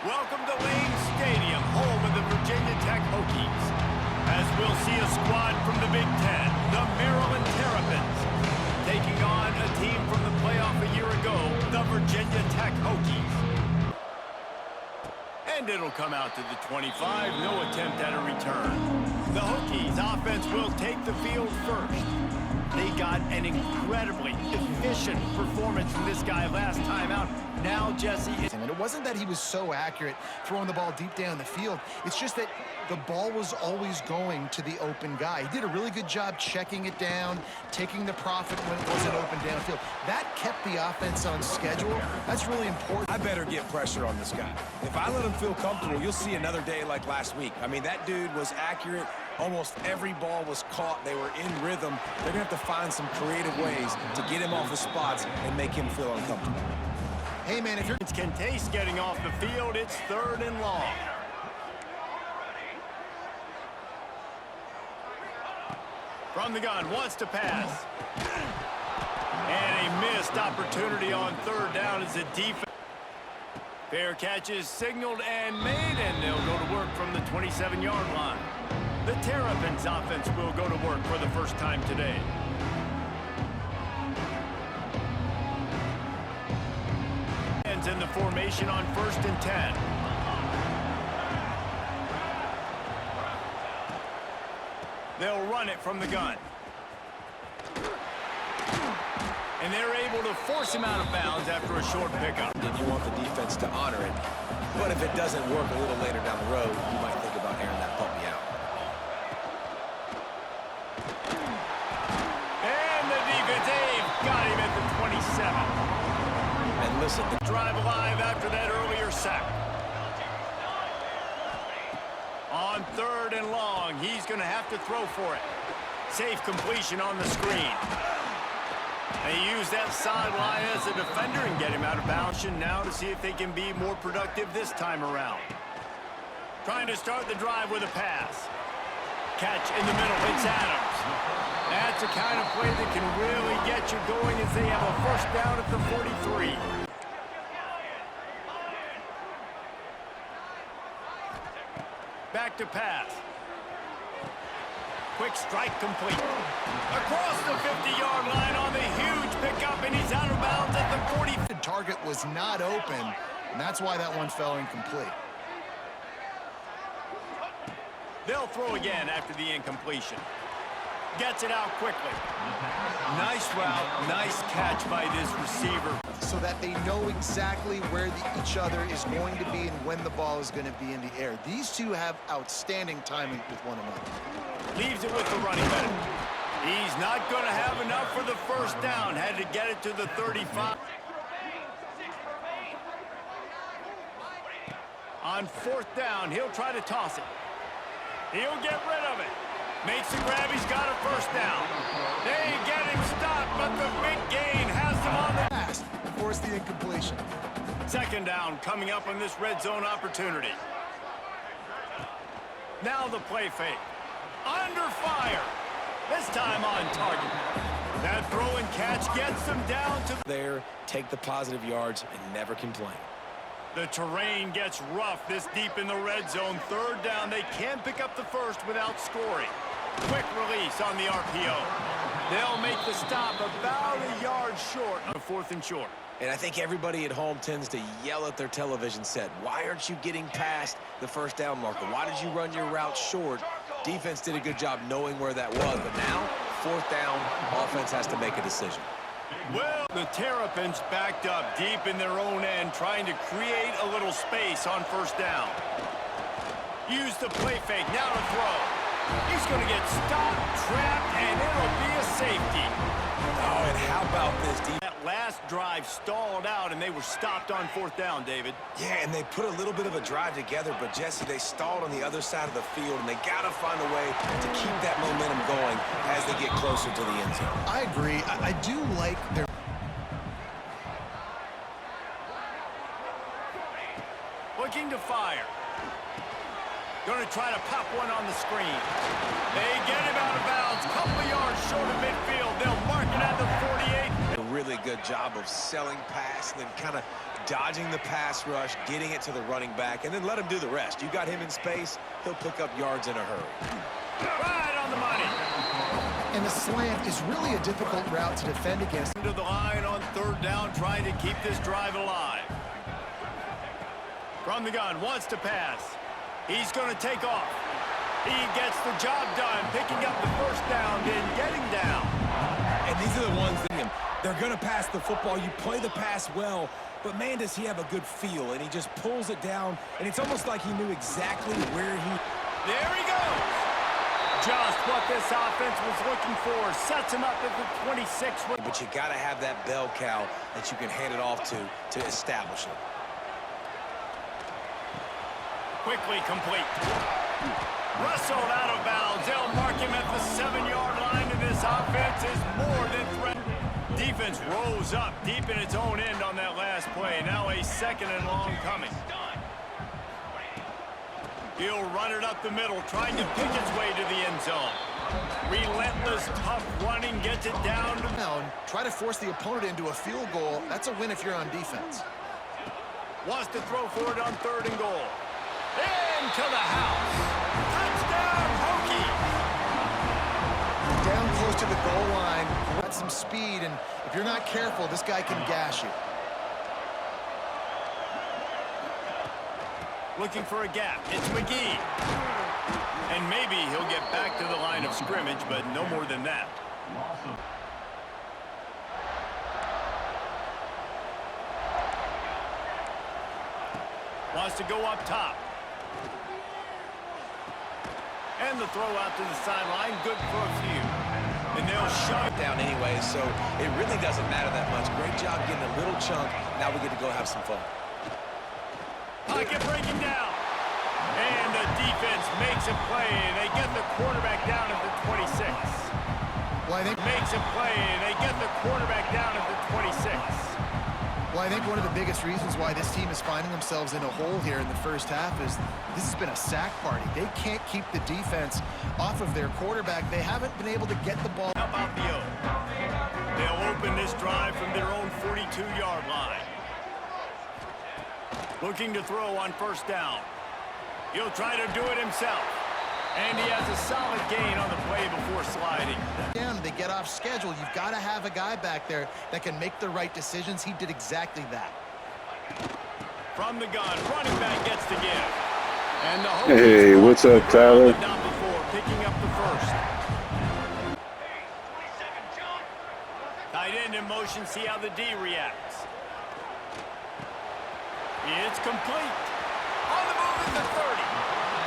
Welcome to Lane Stadium, home of the Virginia Tech Hokies. As we'll see a squad from the Big Ten, the Maryland Terrapins, taking on a team from the playoff a year ago, the Virginia Tech Hokies. And it'll come out to the 25, no attempt at a return. The Hokies offense will take the field first. They got an incredibly efficient performance from this guy last time out. Now Jesse... And it wasn't that he was so accurate throwing the ball deep down the field. It's just that the ball was always going to the open guy. He did a really good job checking it down, taking the profit when it wasn't open downfield. That kept the offense on schedule. That's really important. I better get pressure on this guy. If I let him feel comfortable, you'll see another day like last week. I mean, that dude was accurate. Almost every ball was caught. They were in rhythm. They're going to have to find some creative ways to get him off his spots and make him feel uncomfortable. Hey, man, if you're... Can taste getting off the field. It's 3rd and long. From the gun, wants to pass. And a missed opportunity on 3rd down as a defense. Fair catch is signaled and made, and they'll go to work from the 27-yard line. The Terrapins offense will go to work for the first time today. In the formation on 1st and 10. They'll run it from the gun. And they're able to force him out of bounds after a short pickup. And you want the defense to honor it. But if it doesn't work a little later down the road, you might think about airing that puppy out. And the defense, they've got him at the 27. And listen, the drive alive after that earlier sack. On 3rd and long, he's going to have to throw for it. Safe completion on the screen. They use that sideline as a defender and get him out of bounds now to see if they can be more productive this time around. Trying to start the drive with a pass. Catch in the middle, it's Adams. That's the kind of play that can really get you going as they have a 1st down at the 43. Back to pass. Quick strike complete. Across the 50-yard line on the huge pickup, and he's out of bounds at the 40. The target was not open, and that's why that one fell incomplete. They'll throw again after the incompletion. Gets it out quickly. Nice route, nice catch by this receiver. So that they know exactly where each other is going to be and when the ball is going to be in the air. These two have outstanding timing with one another. Leaves it with the running back. He's not going to have enough for the 1st down. Had to get it to the 35. On 4th down, he'll try to toss it. He'll get rid of it. Makes the grab, he's got a 1st down. They get him stopped, but the big gain has them on the pass and force the incompletion. 2nd down coming up on this red zone opportunity. Now the play fake. Under fire. This time on target. That throw and catch gets them down to there, take the positive yards and never complain. The terrain gets rough this deep in the red zone. 3rd down, they can't pick up the 1st without scoring. Quick release on the RPO. They'll make the stop about a yard short of 4th and short. And I think everybody at home tends to yell at their television set. Why aren't you getting past the 1st down marker? Why did you run your route short? Defense did a good job knowing where that was. But now, 4th down, offense has to make a decision. Well, the Terrapins backed up deep in their own end, trying to create a little space on 1st down. Use the play fake, now to throw. He's going to get stopped, trapped, and it'll be a safety. Oh, and how about this defense? That last drive stalled out, and they were stopped on 4th down, David. Yeah, and they put a little bit of a drive together, but Jesse, they stalled on the other side of the field, and they got to find a way to keep that momentum going as they get closer to the end zone. I agree. I do like their... Looking to fire. Going to try to pop one on the screen. They get him out of bounds. Couple of yards short of midfield. They'll mark it at the 48. really good job of selling pass and then kind of dodging the pass rush, getting it to the running back, and then let him do the rest. You got him in space, he'll pick up yards in a hurry. Right on the money. And the slant is really a difficult route to defend against. To the line on third down, trying to keep this drive alive. From the gun, wants to pass. He's going to take off. He gets the job done, picking up the first down and getting down. And these are the ones that they're going to pass the football. You play the pass well, but man, does he have a good feel, and he just pulls it down, and it's almost like he knew exactly where he... There he goes. Just what this offense was looking for. Sets him up at the 26. But you got to have that bell cow that you can hand it off to establish it. Quickly complete. Wrestled out of bounds. They'll mark him at the 7-yard line, and this offense is more than threatening. Defense rose up deep in its own end on that last play. Now a 2nd and long coming. He'll run it up the middle, trying to pick its way to the end zone. Relentless, tough running, gets it down. Try to force the opponent into a field goal. That's a win if you're on defense. Wants to throw for it on 3rd and goal. Into the house. Touchdown, Hokies. Down close to the goal line. Got some speed, and if you're not careful, this guy can gash you. Looking for a gap. It's McGee. And maybe he'll get back to the line of scrimmage, but no more than that. Wants to go up top. And the throw out to the sideline, good for a few. And they'll shut it down anyway, so it really doesn't matter that much. Great job getting a little chunk. Now we get to go have some fun. Pocket breaking down. And the defense makes a play. They get the quarterback down at the 26. Well, I think makes a play. They get the quarterback down at the 26. Well, I think one of the biggest reasons why this team is finding themselves in a hole here in the first half is this has been a sack party. They can't keep the defense off of their quarterback. They haven't been able to get the ball. How about the O? They'll open this drive from their own 42-yard line. Looking to throw on 1st down. He'll try to do it himself. And he has a solid gain on the play before sliding. Again, they get off schedule. You've got to have a guy back there that can make the right decisions. He did exactly that. From the gun, running back gets to give. And the hey, what's up, Tyler? Down before, picking up the first. Tight end in motion, see how the D reacts. It's complete. On the move at the 30.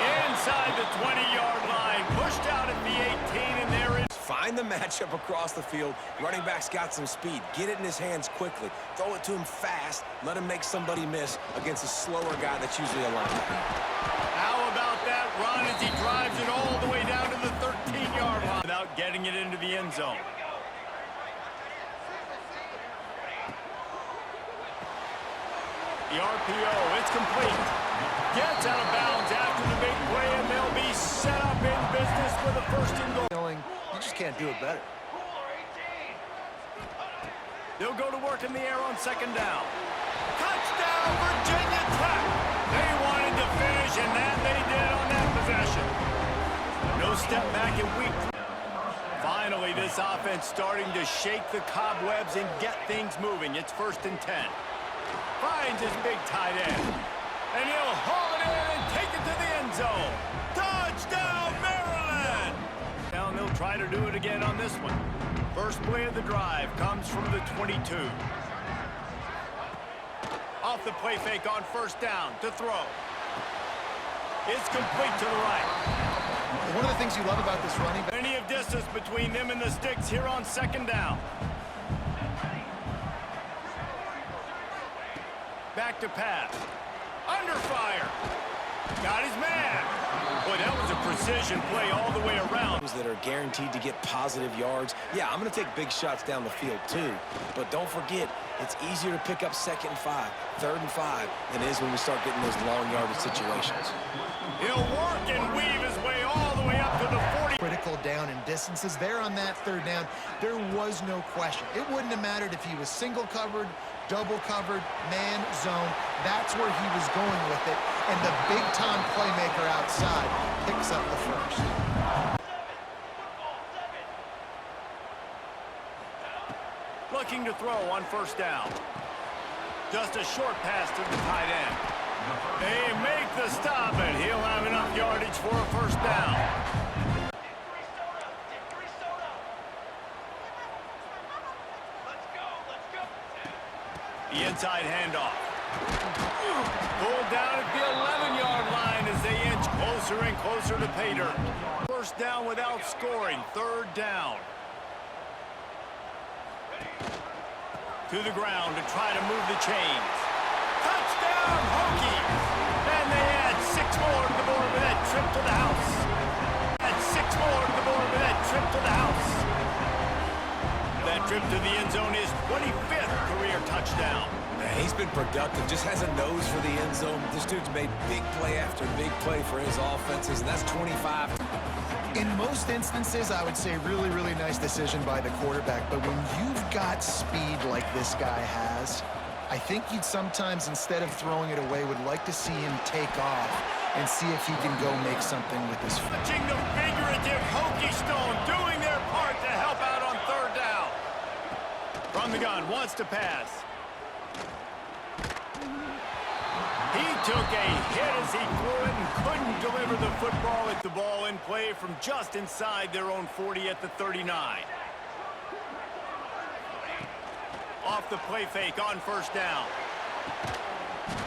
Inside the 20-yard line. Pushed out at the 18, and there is... Find the matchup across the field. Running back's got some speed. Get it in his hands quickly. Throw it to him fast. Let him make somebody miss against a slower guy that's usually a linebacker. How about that run as he drives it all the way down to the 13-yard line without getting it into the end zone? The RPO, it's complete. Gets out of bounds after the big play, and they'll be set up in business with a 1st and goal. You just can't do it better. They'll go to work in the air on 2nd down. Touchdown, Virginia Tech. They wanted to finish, and that they did on that possession. No step back in week 3. Finally, this offense starting to shake the cobwebs and get things moving. It's 1st and 10. Finds his big tight end. And he'll haul it in and take it to the end zone. Touchdown, Maryland! Now they'll try to do it again on this one. First play of the drive comes from the 22. Off the play fake on 1st down to throw. It's complete to the right. One of the things you love about this running back... Plenty of distance between them and the sticks here on 2nd down. Back to pass. Under fire. Got his man. Boy, that was a precision play all the way around. That are guaranteed to get positive yards. Yeah, I'm going to take big shots down the field too. But don't forget, it's easier to pick up 2nd and 5, 3rd and 5 than it is when we start getting those long yardage situations. He'll work and weave his way all the way up to the 40. Critical physical down and distances. There on that third down, there was no question. It wouldn't have mattered if he was single covered, double covered, man, zone. That's where he was going with it. And the big-time playmaker outside picks up the first. Looking to throw on first down. Just a short pass to the tight end. They make the stop, and he'll have enough yardage for a first down. The inside handoff. Pulled down at the 11-yard line as they inch closer and closer to pay dirt. First down without scoring. Third down. To the ground to try to move the chains. Touchdown, Hokies! And they add 6 more to the board with that trip to the house. Add 6 more to the board with that trip to the house. That trip to the end zone is 25th career touchdown. Man, he's been productive, just has a nose for the end zone. This dude's made big play after big play for his offenses, and that's 25. In most instances, I would say really, really nice decision by the quarterback. But when you've got speed like this guy has, I think you'd sometimes, instead of throwing it away, would like to see him take off and see if he can go make something with his foot. Watching the figurative Hokie Stone doing their part to help out on third down. From the gun, wants to pass. He took a hit as he threw it and couldn't deliver the football at the ball in play from just inside their own 40 at the 39. Off the play fake on first down.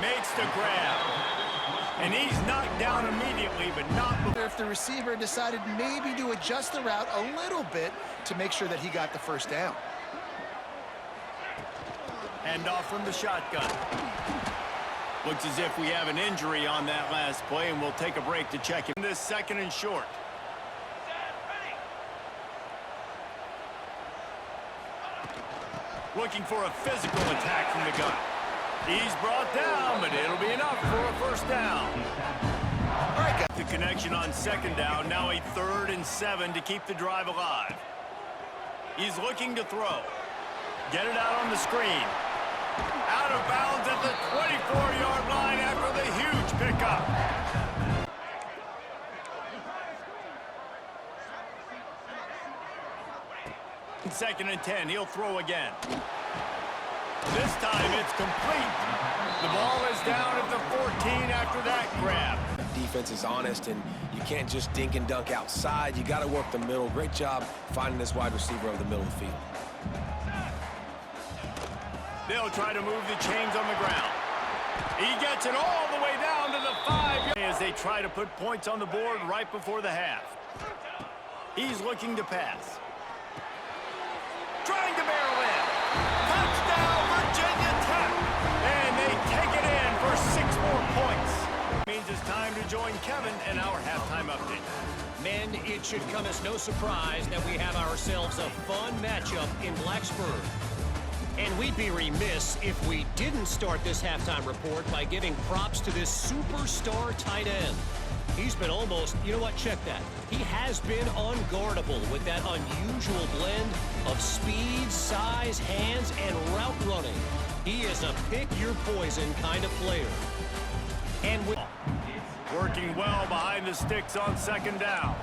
Makes the grab. And he's knocked down immediately, but not before. If the receiver decided maybe to adjust the route a little bit to make sure that he got the first down. Handoff from the shotgun. Looks as if we have an injury on that last play, and we'll take a break to check him. This second and short. Looking for a physical attack from the gun. He's brought down, but it'll be enough for a first down. All right, got the connection on second down. Now a 3rd and 7 to keep the drive alive. He's looking to throw. Get it out on the screen. Out of bounds at the 24-yard line after the huge pickup. Second and 10, he'll throw again. This time it's complete. The ball is down at the 14 after that grab. Defense is honest, and you can't just dink and dunk outside. You got to work the middle. Great job finding this wide receiver over the middle of the field. They'll try to move the chains on the ground. He gets it all the way down to the 5 as they try to put points on the board right before the half. He's looking to pass. Trying to barrel in. Touchdown, Virginia Tech. And they take it in for 6 more points. Means it's time to join Kevin in our halftime update. Men, it should come as no surprise that we have ourselves a fun matchup in Blacksburg. And we'd be remiss if we didn't start this halftime report by giving props to this superstar tight end. He's been almost, you know what, check that. He has been unguardable with that unusual blend of speed, size, hands, and route running. He is a pick-your-poison kind of player. And with working well behind the sticks on second down.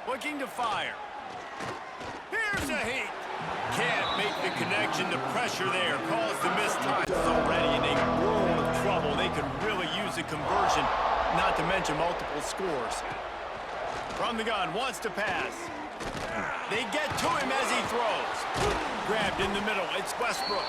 Looking to fire. Here's a heat. Can't make the connection. The pressure there caused the missed time. Already in a world of trouble. They could really use a conversion, not to mention multiple scores. From the gun, wants to pass. They get to him as he throws. Grabbed in the middle. It's Westbrook.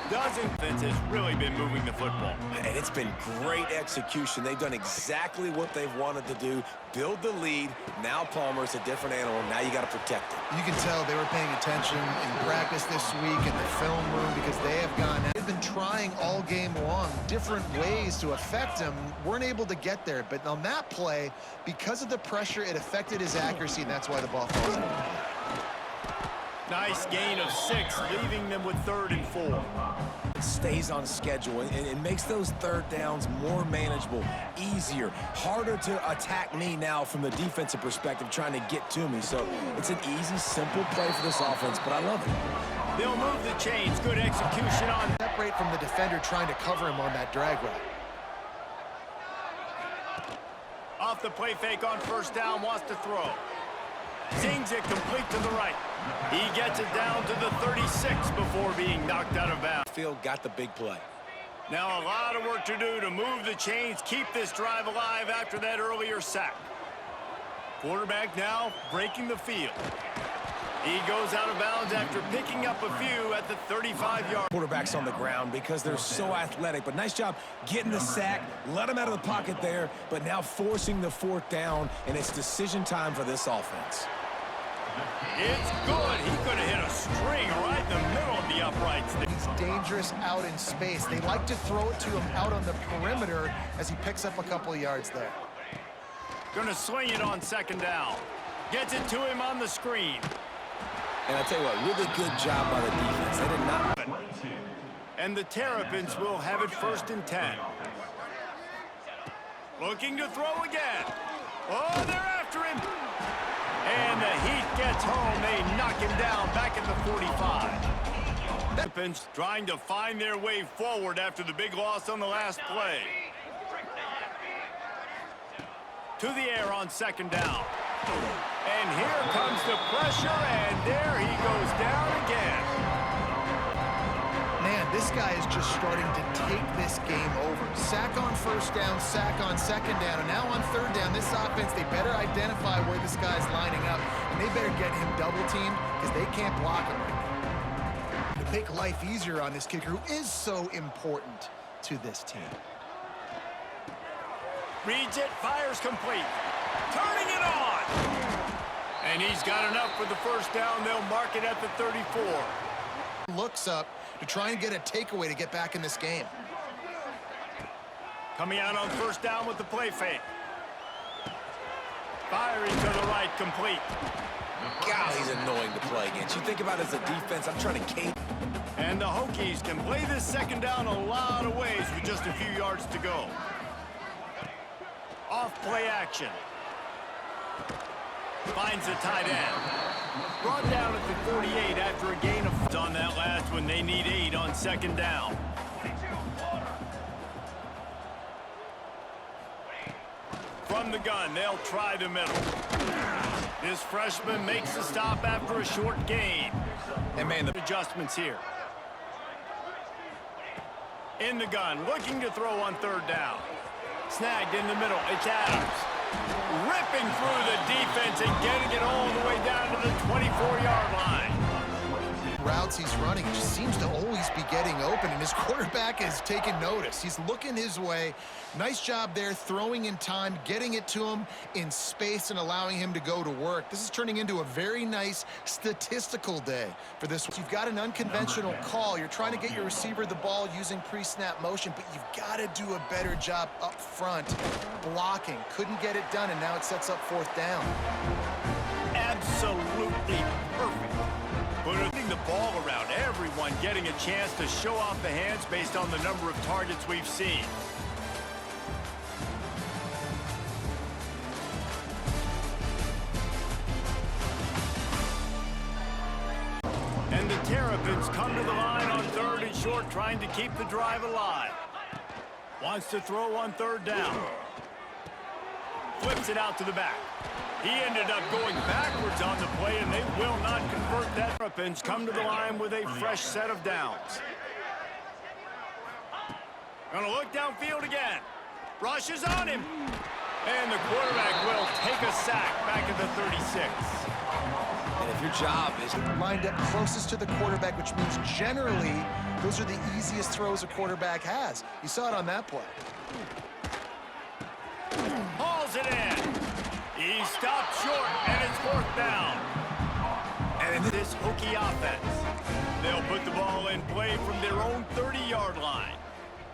Defense has really been moving the football. And it's been great execution. They've done exactly what they've wanted to do. Build the lead. Now Palmer's a different animal. Now you got to protect it. You can tell they were paying attention in practice this week in the film room because they have gone out. They've been trying all game long different ways to affect him. Weren't able to get there. But on that play, because of the pressure, it affected his accuracy, and that's why the ball falls into play. Nice gain of 6, leaving them with 3rd and 4. stays on schedule and makes those third downs more manageable, easier, harder to attack me now from the defensive perspective trying to get to me. So it's an easy, simple play for this offense, but I love it. They'll move the chains. Good execution on. Separate from the defender trying to cover him on that drag route. Off the play fake on first down, wants to throw. Sings it complete to the right. He gets it down to the 36 before being knocked out of bounds. Field got the big play. Now a lot of work to do to move the chains, keep this drive alive after that earlier sack. Quarterback now breaking the field. He goes out of bounds after picking up a few at the 35-yard. Quarterbacks on the ground because they're so athletic, but nice job getting the sack, let him out of the pocket there, but now forcing the fourth down, and it's decision time for this offense. It's good. He could have hit a string right in the middle of the uprights. He's dangerous out in space. They like to throw it to him out on the perimeter as he picks up a couple of yards there. Going to swing it on second down. Gets it to him on the screen. And I tell you what, really good job by the defense. They did not. And the Terrapins will have it 1st and 10. Looking to throw again. Oh, they're after him. And the Heat gets home. They knock him down back at the 45. Terrapins trying to find their way forward after the big loss on the last play. To the air on second down. And here comes the pressure, and there he goes down again. Man, this guy is just starting to take this game over. Sack on first down, sack on second down, and now on third down, this offense, they better identify where this guy's lining up, and they better get him double-teamed because they can't block him right now. To make life easier on this kicker, who is so important to this team. Reads it, fires complete. Turning it on. And he's got enough for the first down. They'll mark it at the 34. Looks up to try and get a takeaway to get back in this game. Coming out on first down with the play fake. Firing to the right, complete. God, he's annoying to play against. You think about it as a defense, I'm trying to cage. And the Hokies can play this second down a lot of ways with just a few yards to go. Off play action. Finds the tight end. Brought down at the 48 after a gain of on that last one. They need 8 on second down. From the gun, they'll try the middle. This freshman makes the stop after a short gain. And man, the adjustments here. In the gun, looking to throw on third down. Snagged in the middle, it's Adams. Ripping through the defense and getting it all the way down to the 24-yard line. Routes he's running, it just seems to always be getting open, and his quarterback is taking notice. He's looking his way. Nice job there, throwing in time, getting it to him in space and allowing him to go to work. This is turning into a very nice statistical day for this. You've got an unconventional call. You're trying to get your receiver the ball using pre-snap motion, but you've got to do a better job up front blocking. Couldn't get it done, and now it sets up fourth down. Absolutely perfect. Putting the ball around, everyone getting a chance to show off the hands based on the number of targets we've seen. And the Terrapins come to the line on third and short, trying to keep the drive alive. Wants to throw on third down. Flips it out to the back. He ended up going backwards on the play, and they will not convert that. Terrapins come to the line with a fresh set of downs. Gonna look downfield again. Rushes on him. And the quarterback will take a sack back at the 36. And if your job is lined up closest to the quarterback, which means generally those are the easiest throws a quarterback has. You saw it on that play. Hauls it in. He stopped short, and it's fourth down. And in this Hokie offense, they'll put the ball in play from their own 30-yard line.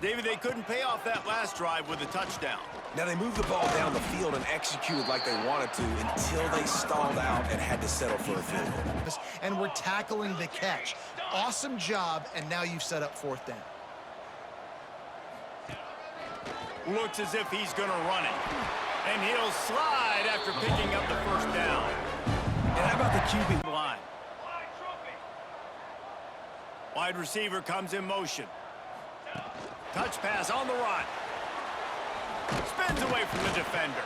David, they couldn't pay off that last drive with a touchdown. Now they moved the ball down the field and executed like they wanted to until they stalled out and had to settle for a field goal. And we're tackling the catch. Awesome job, and now you've set up fourth down. Looks as if he's going to run it. And he'll slide after picking up the first down. And how about the QB line? Wide receiver comes in motion. Touch pass on the run. Spins away from the defender.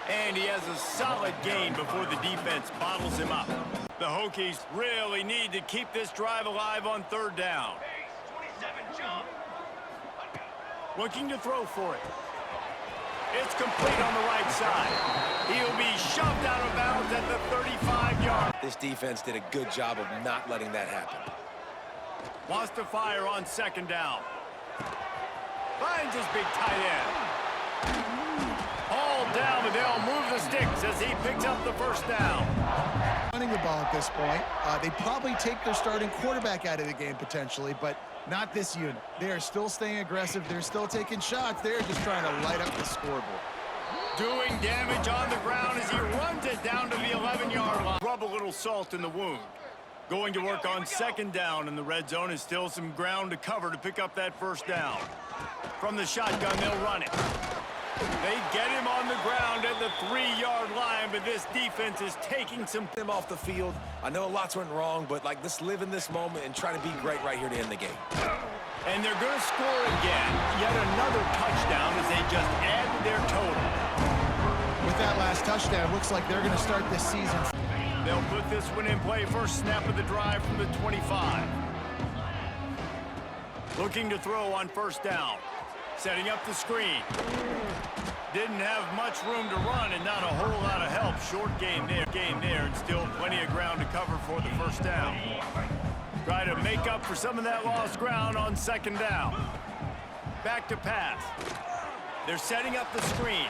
And he has a solid gain before the defense bottles him up. The Hokies really need to keep this drive alive on third down. Looking to throw for it. It's complete on the right side. He'll be shoved out of bounds at the 35-yard. This defense did a good job of not letting that happen. Wants to fire on second down. Finds his big tight end. All down, but they'll move the sticks as he picks up the first down. Running the ball at this point, they probably take their starting quarterback out of the game potentially, but not this unit. They are still staying aggressive. They're still taking shots. They're just trying to light up the scoreboard. Doing damage on the ground as he runs it down to the 11-yard line. Rub a little salt in the wound. Going to work on second down in the red zone is still some ground to cover to pick up that first down. From the shotgun, they'll run it. They get him on the ground at the 3-yard line, but this defense is taking Them off the field. I know lots went wrong, but like, let's live in this moment and try to be great right here to end the game. And they're going to score again. Yet another touchdown as they just add to their total. With that last touchdown, looks like they're going to start this season. They'll put this one in play. First snap of the drive from the 25. Looking to throw on first down. Setting up the screen. Didn't have much room to run and not a whole lot of help. Short game there, and still plenty of ground to cover for the first down. Try to make up for some of that lost ground on second down. Back to pass. They're setting up the screen.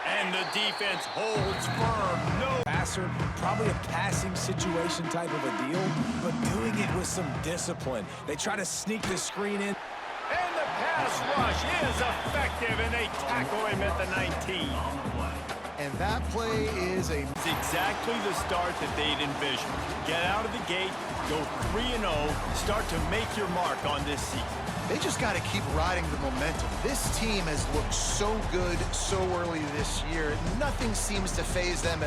And the defense holds firm. No Passer, probably a passing situation type of a deal, but doing it with some discipline. They try to sneak the screen in. And the pass rush is effective, and they tackle him at the 19. And that play is It's exactly the start that they'd envisioned. Get out of the gate, go 3-0, start to make your mark on this season. They just got to keep riding the momentum. This team has looked so good so early this year. Nothing seems to faze them at all.